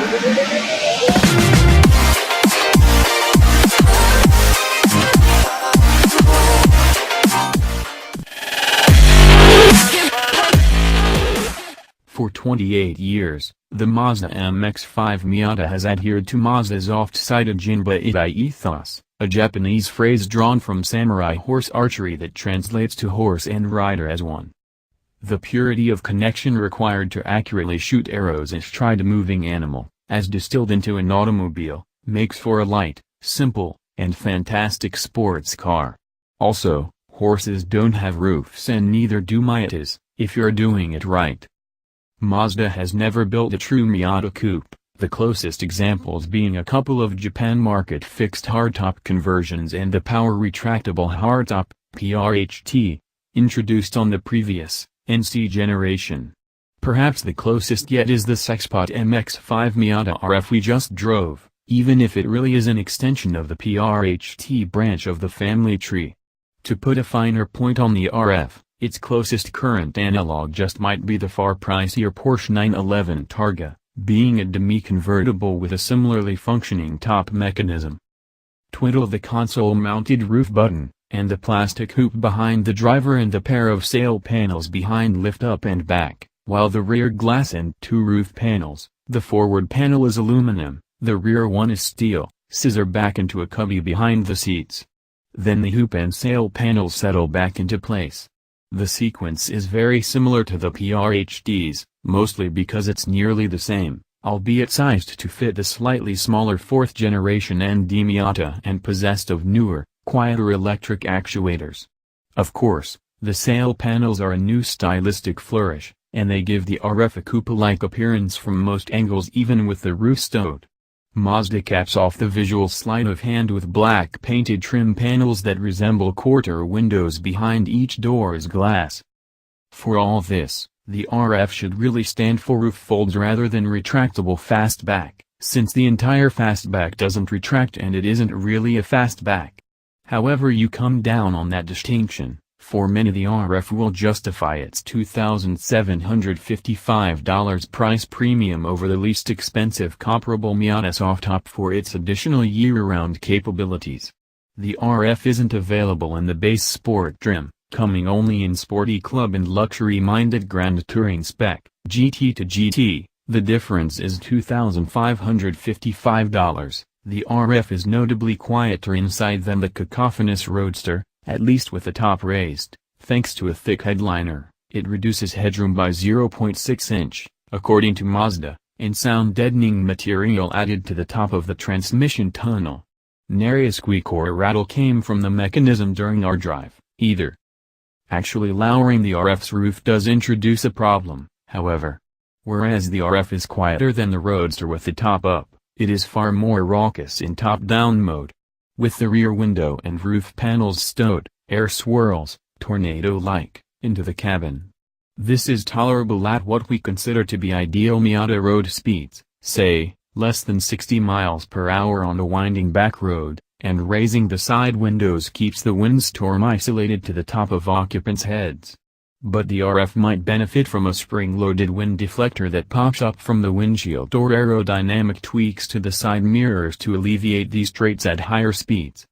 For 28 years, the Mazda MX-5 Miata has adhered to Mazda's oft-cited jinba-ittai ethos, a Japanese phrase drawn from samurai horse archery that translates to horse and rider as one. The purity of connection required to accurately shoot arrows astride a moving animal, as distilled into an automobile, makes for a light, simple, and fantastic sports car. Also, horses don't have roofs and neither do Miatas, if you're doing it right. Mazda has never built a true Miata coupe, the closest examples being a couple of Japan market fixed hardtop conversions and the power retractable hardtop, PRHT, introduced on the previous, NC generation. Perhaps the closest yet is the Sexpot MX-5 Miata RF we just drove, even if it really is an extension of the PRHT branch of the family tree. To put a finer point on the RF, its closest current analog just might be the far pricier Porsche 911 Targa, being a demi-convertible with a similarly functioning top mechanism. Twiddle the console-mounted roof button, and the plastic hoop behind the driver and the pair of sail panels behind lift up and back, while the rear glass and two roof panels, the forward panel is aluminum, the rear one is steel, scissor back into a cubby behind the seats. Then the hoop and sail panels settle back into place. The sequence is very similar to the PRHT's, mostly because it's nearly the same, albeit sized to fit the slightly smaller 4th generation ND Miata and possessed of newer, quieter electric actuators. Of course, the sail panels are a new stylistic flourish, and they give the RF a coupe-like appearance from most angles even with the roof stowed. Mazda caps off the visual sleight of hand with black painted trim panels that resemble quarter windows behind each door's glass. For all this, the RF should really stand for roof folds rather than retractable fastback, since the entire fastback doesn't retract and it isn't really a fastback. However you come down on that distinction, for many the RF will justify its $2,755 price premium over the least expensive comparable Miata soft-top for its additional year-round capabilities. The RF isn't available in the base sport trim, coming only in sporty club and luxury-minded Grand Touring spec, GT to GT, the difference is $2,555. The RF is notably quieter inside than the cacophonous Roadster, at least with the top raised, thanks to a thick headliner. It reduces headroom by 0.6 inch, according to Mazda, and sound-deadening material added to the top of the transmission tunnel. Nary a squeak or a rattle came from the mechanism during our drive, either. Actually lowering the RF's roof does introduce a problem, however. Whereas the RF is quieter than the Roadster with the top up, it is far more raucous in top-down mode. With the rear window and roof panels stowed, air swirls, tornado-like, into the cabin. This is tolerable at what we consider to be ideal Miata road speeds, say, less than 60 miles per hour on a winding back road, and raising the side windows keeps the windstorm isolated to the top of occupants' heads. But the RF might benefit from a spring-loaded wind deflector that pops up from the windshield or aerodynamic tweaks to the side mirrors to alleviate these traits at higher speeds.